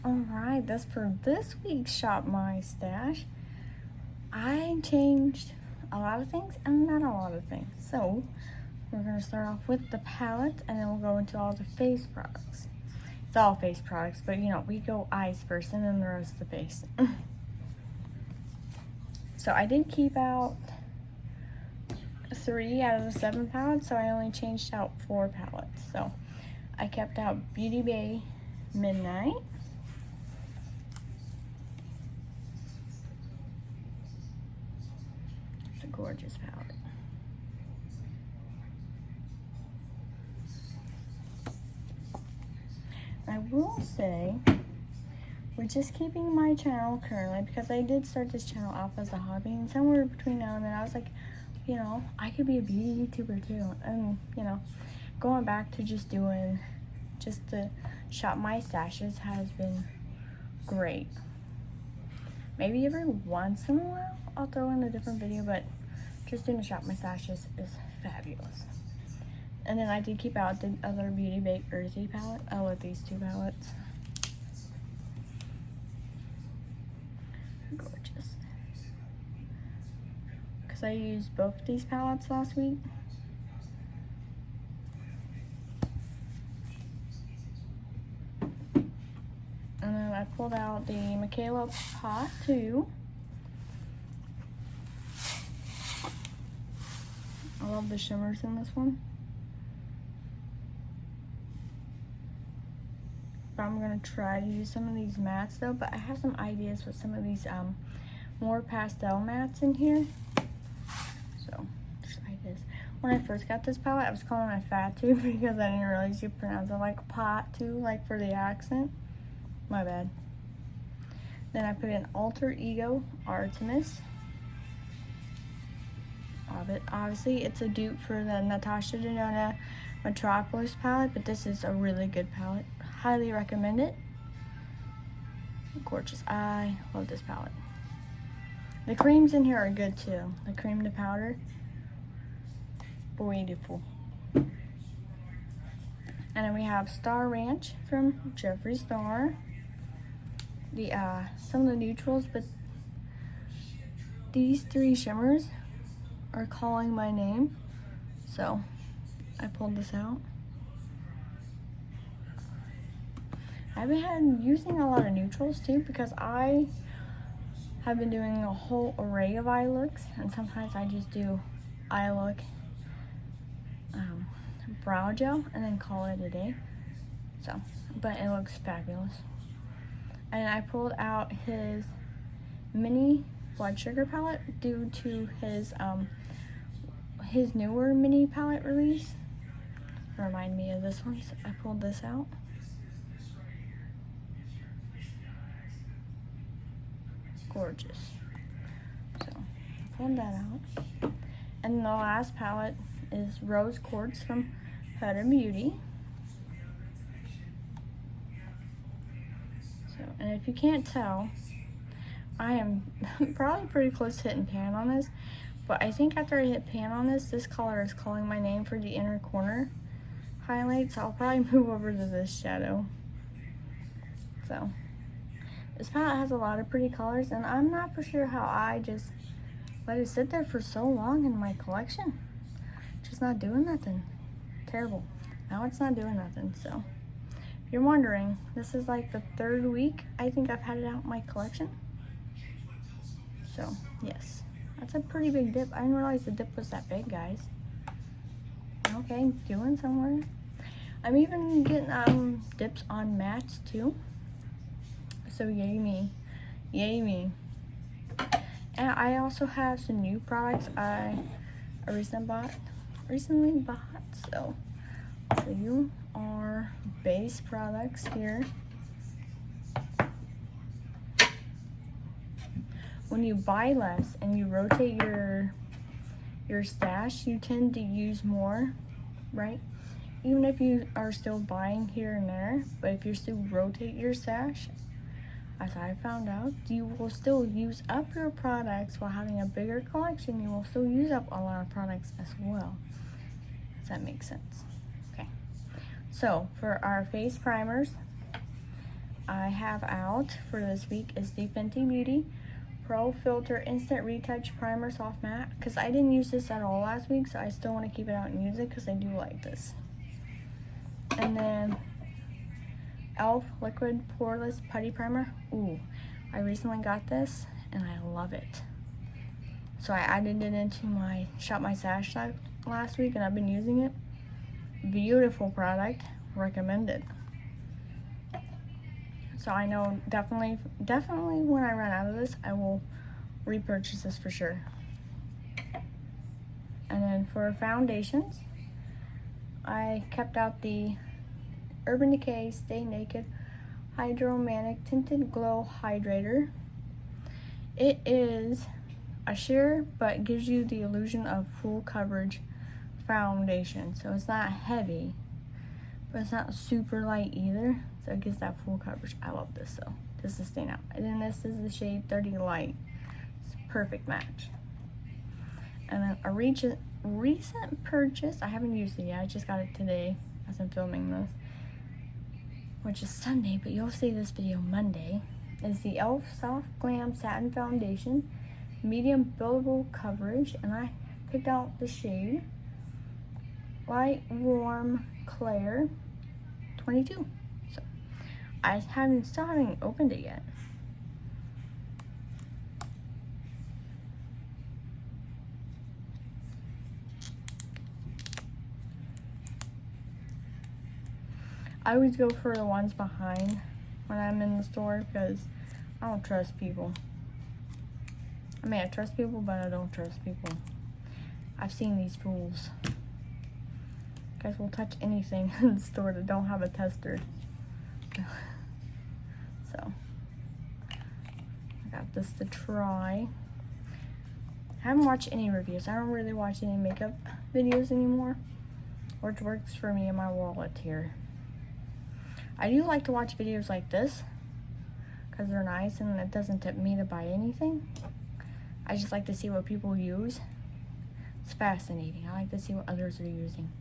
Alright, that's for this week's Shop My Stash. I changed a lot of things and not a lot of things. So, we're going to start off with the palette and then we'll go into all the face products. It's all face products, but you know, we go eyes first and then the rest of the face. So, I did keep out 3 out of the 7 palettes, so I only changed out 4 palettes. So, I kept out Beauty Bay Midnight. It's a gorgeous palette. I will say, we're just keeping my channel currently because I did start this channel off as a hobby, and somewhere between now and then I was like, you know, I could be a beauty YouTuber too. And, you know, going back to just doing just the Shop My Stashes has been great. Maybe every once in a while I'll throw in a different video, but just doing the Shop My Stashes is fabulous. And then I did keep out the other Beauty Bay Earthy palette. I love these 2 palettes. Gorgeous. Because I used both these palettes last week. And then I pulled out the Michaela Pot 2. I love the shimmers in this one. But I'm going to try to use some of these mattes though, but I have some ideas with some of these more pastel mattes in here. So, just ideas. When I first got this palette, I was calling it Fat 2 because I didn't realize you pronounce it like pot 2, like for the accent. My bad. Then I put in Alter Ego Artemis. Obviously, it's a dupe for the Natasha Denona Metropolis palette, but this is a really good palette. Highly recommend it. Gorgeous. I love this palette. The creams in here are good too. The cream to powder. Beautiful. And then we have Star Ranch from Jeffree Star. The some of the neutrals, but these 3 shimmers are calling my name. So I pulled this out. I've been using a lot of neutrals too because I have been doing a whole array of eye looks, and sometimes I just do eye look, brow gel, and then call it a day. So, but it looks fabulous. And I pulled out his mini blood sugar palette due to his newer mini palette release. Remind me of this one, so I pulled this out. Gorgeous. So I pulled that out. And the last palette is Rose Quartz from Huda Beauty. So, and if you can't tell, I am probably pretty close to hitting pan on this, but I think after I hit pan on this color is calling my name for the inner corner highlights. So I'll probably move over to this shadow. So this palette has a lot of pretty colors, and I'm not for sure how I just let it sit there for so long in my collection. Just not doing nothing. Terrible. Now it's not doing nothing. So if you're wondering, this is like the 3rd week I think I've had it out in my collection. So yes, that's a pretty big dip. I didn't realize the dip was that big, guys. Okay, doing somewhere. I'm even getting dips on mattes too. So yay me. Yay me. And I also have some new products I recently bought. So you are base products here. When you buy less and you rotate your stash, you tend to use more, right? Even if you are still buying here and there, but if you still rotate your stash, as I found out, you will still use up your products while having a bigger collection. You will still use up a lot of products as well. Does that make sense? Okay. So for our face primers, I have out for this week is the Fenty Beauty Pro Filter Instant Retouch Primer Soft Matte, because I didn't use this at all last week, so I still want to keep it out and use it because I do like this. And then e.l.f. Liquid Poreless Putty Primer. Ooh, I recently got this and I love it. So I added it into my Shop My Stash last week and I've been using it. Beautiful product, recommended. So I know definitely when I run out of this, I will repurchase this for sure. And then for foundations, I kept out the Urban Decay Stay Naked Hydromanic Tinted Glow Hydrator. It is a sheer, but gives you the illusion of full coverage foundation. So it's not heavy, but it's not super light either. So it gives that full coverage. I love this though. This is staying out. And then this is the shade 30 Light. It's a perfect match. And then a recent purchase, I haven't used it yet. I just got it today as I'm filming this, which is Sunday, but you'll see this video Monday, is the e.l.f. Soft Glam Satin Foundation, medium buildable coverage, and I picked out the shade Light Warm Claire 22. So I still haven't opened it yet. I always go for the ones behind when I'm in the store because I don't trust people. I mean, I trust people, but I don't trust people. I've seen these fools. Guys will touch anything in the store that don't have a tester. So, I got this to try. I haven't watched any reviews. I don't really watch any makeup videos anymore, which works for me in my wallet here. I do like to watch videos like this because they're nice and it doesn't tempt me to buy anything. I just like to see what people use. It's fascinating. I like to see what others are using.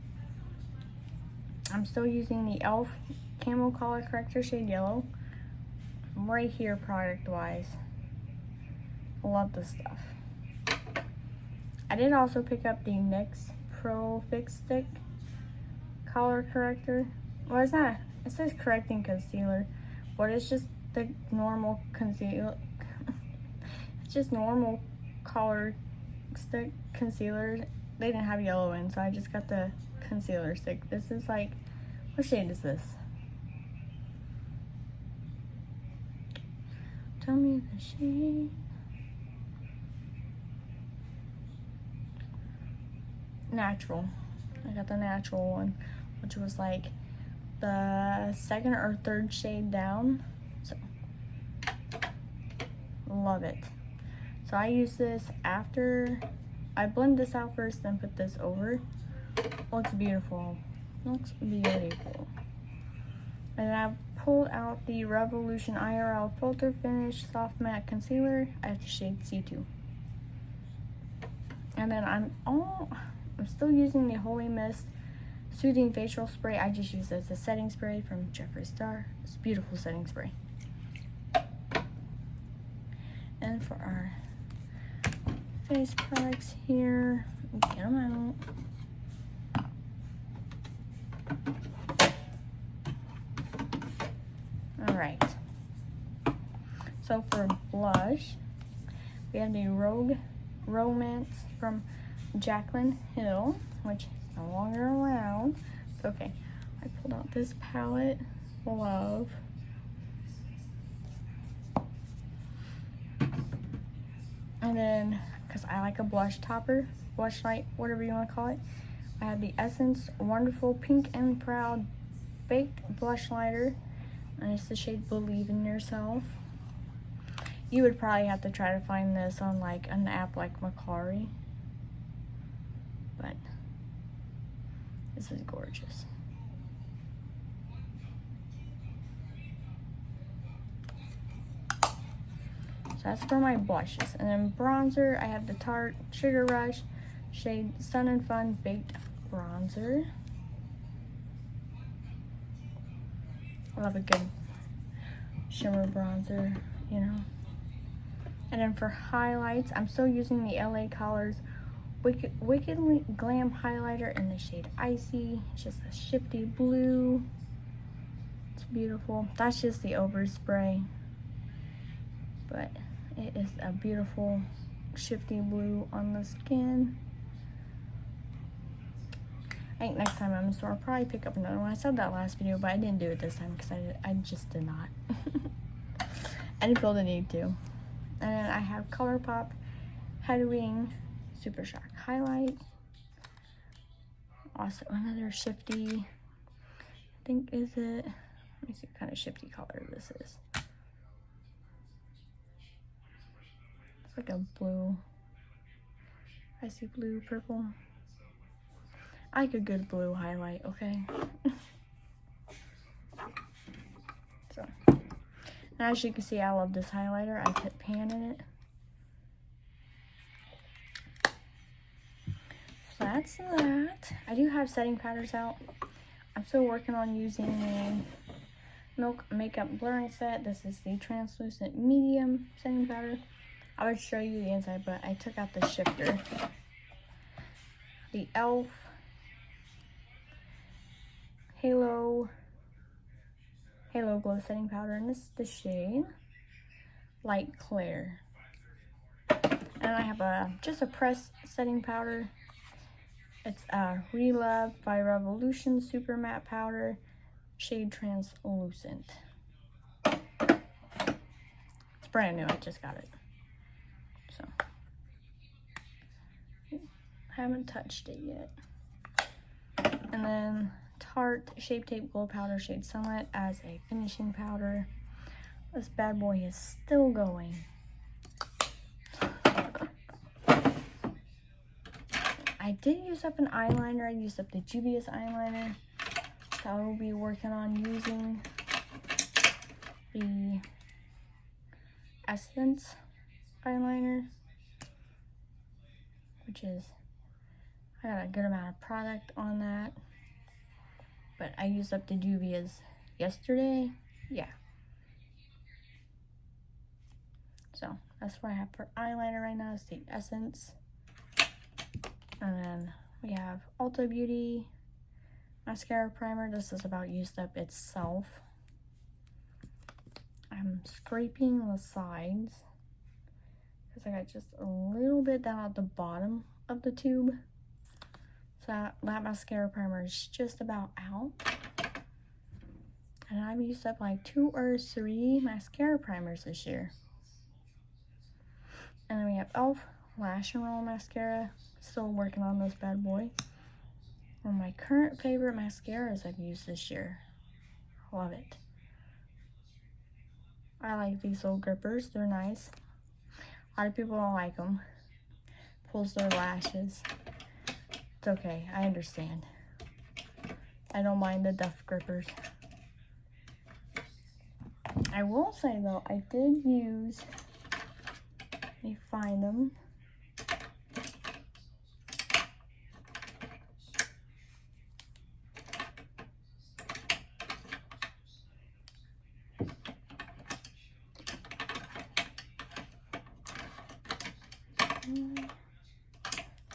I'm still using the e.l.f. Camo Color Corrector shade Yellow. I'm right here product wise. Love this stuff. I did also pick up the NYX Pro Fix Stick Color Corrector. Well, it's not. It says correcting concealer, but it's just the normal concealer. It's just normal color stick concealer. They didn't have yellow in, so I just got the concealer stick. This is like, what shade is this? Tell me the shade. Natural. I got the natural one, which was like the second or third shade down. So love it. So I use this after I blend this out first, then put this over. Looks beautiful. Looks beautiful. And I pulled out the Revolution IRL Filter Finish Soft Matte Concealer. I have the shade C2. And then I'm still using the Holy Mist Soothing Facial Spray. I just use this as a setting spray from Jeffree Star. It's a beautiful setting spray. And for our face products here, get them out. Alright. So for blush, we have the Rogue Romance from Jaclyn Hill, which is no longer around. It's okay. I pulled out this palette. Love. And then, because I like a blush topper, blush light, whatever you want to call it, I have the Essence Wonderful Pink and Proud Baked Blush Lighter. And it's the shade Believe in Yourself. You would probably have to try to find this on like an app like Macari. But this is gorgeous. So that's for my blushes. And then bronzer, I have the Tarte Sugar Rush shade Sun and Fun Baked Bronzer. I love a good shimmer bronzer, you know. And then for highlights, I'm still using the LA Colors Wickedly Glam highlighter in the shade Icy. It's just a shifty blue. It's beautiful. That's just the overspray, but it is a beautiful shifty blue on the skin. I think next time I'm in the store, I'll probably pick up another one. I said that last video, but I didn't do it this time because I just did not. I didn't feel the need to. And then I have ColourPop Headwing Super Shock Highlight. Also another shifty, I think is it, let me see what kind of shifty color this is. It's like a blue, icy blue, purple. I like a good blue highlight, okay? So, and as you can see, I love this highlighter. I put pan in it. So that's that. I do have setting powders out. I'm still working on using the Milk Makeup Blurring Set. This is the translucent medium setting powder. I would show you the inside, but I took out the shifter. The e.l.f. Halo Glow setting powder, and this is the shade Light Clear. And I have just a pressed setting powder. It's Relove by Revolution Super Matte Powder, shade Translucent. It's brand new, I just got it. So, haven't touched it yet. And then Tarte Shape Tape Glow Powder, shade Sunlit, as a finishing powder. This bad boy is still going. I did use up an eyeliner. I used up the Juvia's eyeliner. So I will be working on using the Essence eyeliner, which is, I got a good amount of product on that. But I used up the Juvia's yesterday. Yeah. So that's what I have for eyeliner right now. Is the Essence. And then we have Ulta Beauty mascara primer. This is about used up itself. I'm scraping the sides because I got just a little bit down at the bottom of the tube. So that mascara primer is just about out. And I've used up like 2 or 3 mascara primers this year. And then we have e.l.f. Lash and Roll Mascara. Still working on this bad boy. One of my current favorite mascaras I've used this year. Love it. I like these little grippers. They're nice. A lot of people don't like them. Pulls their lashes. It's okay. I understand. I don't mind the Duff grippers. I will say though, I did use, let me find them.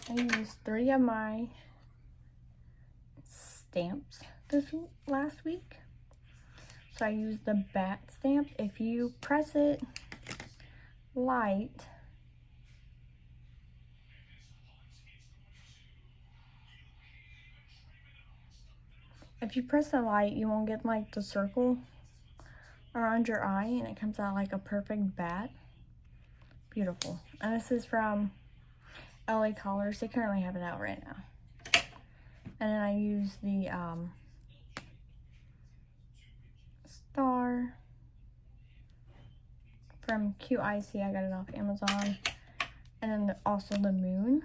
I used 3 of my stamps last week. So I used the bat stamp. If you press it light, you won't get like the circle around your eye, and it comes out like a perfect bat. Beautiful. And this is from LA Colors. They currently have it out right now. And then I use the star from QIC. I got it off Amazon. And then also the moon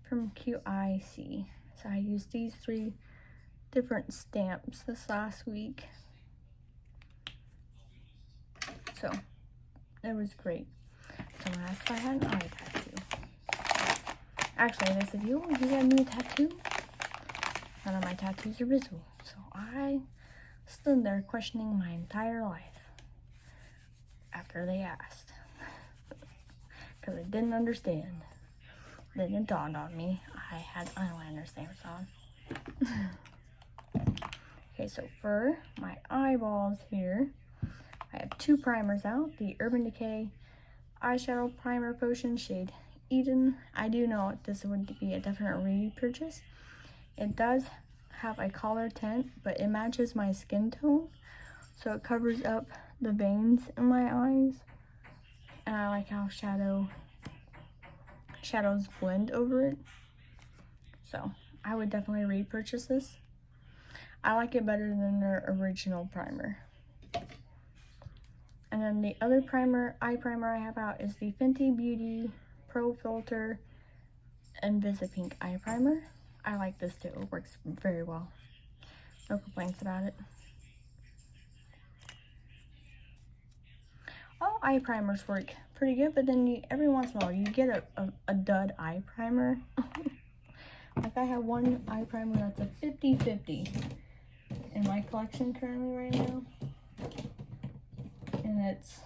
from QIC. So I used these 3 different stamps this last week. So it was great. So last I had an eye tattoo. Actually, this is you get a new tattoo. None of my tattoos are visible. So I stood there questioning my entire life after they asked. Because I didn't understand. Then it dawned on me I had eyeliner stamps on. Okay, so for my eyeballs here, I have 2 primers out. The Urban Decay Eyeshadow Primer Potion shade Eden. I do know this would be a definite repurchase. It does have a color tint, but it matches my skin tone, so it covers up the veins in my eyes. And I like how shadows blend over it. So I would definitely repurchase this. I like it better than their original primer. And then the other eye primer I have out is the Fenty Beauty Pro Filter Invisipink eye primer. I like this too. It works very well. No complaints about it. All eye primers work pretty good, but then every once in a while you get a dud eye primer. Like I have one eye primer that's a 50-50 in my collection currently right now. And it's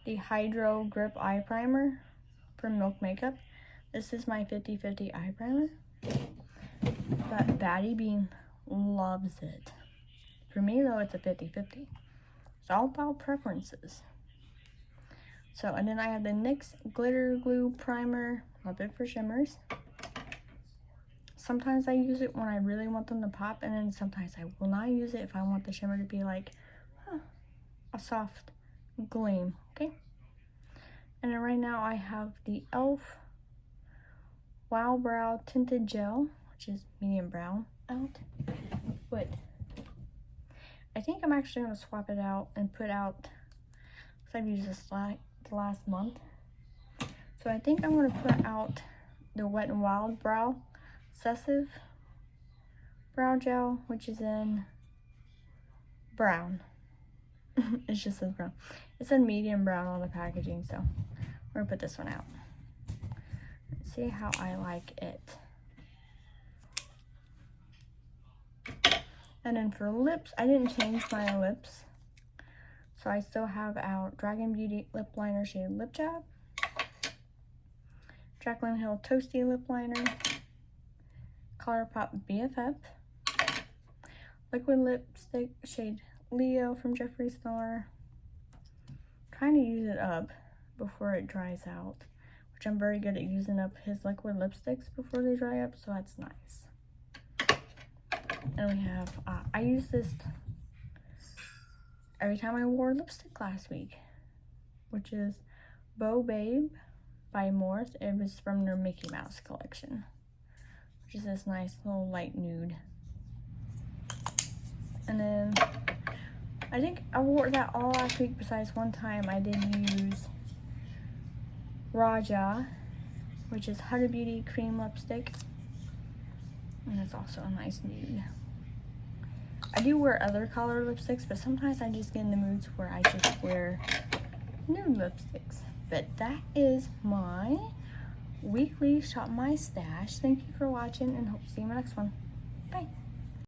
the Hydro Grip Eye Primer from Milk Makeup. This is my 50-50 eye primer. But Batty Bean loves it. For me though, it's a 50-50. It's all about preferences. So, and then I have the NYX Glitter Glue Primer. Love it for shimmers. Sometimes I use it when I really want them to pop, and then sometimes I will not use it if I want the shimmer to be like a soft gleam, okay? And then right now I have the e.l.f. Wow Brow Tinted Gel, which is medium brown out. But I think I'm actually going to swap it out and put out, because I've used this the last month. So I think I'm going to put out the Wet n Wild Brow Excessive Brow Gel, which is in brown. It just says brown. It said medium brown on the packaging, so we're gonna put this one out. Let's see how I like it. And then for lips, I didn't change my lips, so I still have out Dragon Beauty Lip Liner shade Lip Job, Jaclyn Hill Toasty Lip Liner, ColourPop BFF, liquid lipstick shade Leo from Jeffree Star. Trying to use it up before it dries out, which I'm very good at using up his liquid lipsticks before they dry up, so that's nice. And we have, I used this every time I wore lipstick last week, which is Beau Babe by Morphe. It was from their Mickey Mouse collection, which is this nice little light nude. And then I think I wore that all last week, besides one time I did use Raja, which is Huda Beauty cream lipstick. And it's also a nice nude. I do wear other color lipsticks, but sometimes I just get in the moods where I just wear nude lipsticks. But that is my weekly Shop My Stash. Thank you for watching, and hope to see you in my next one. Bye.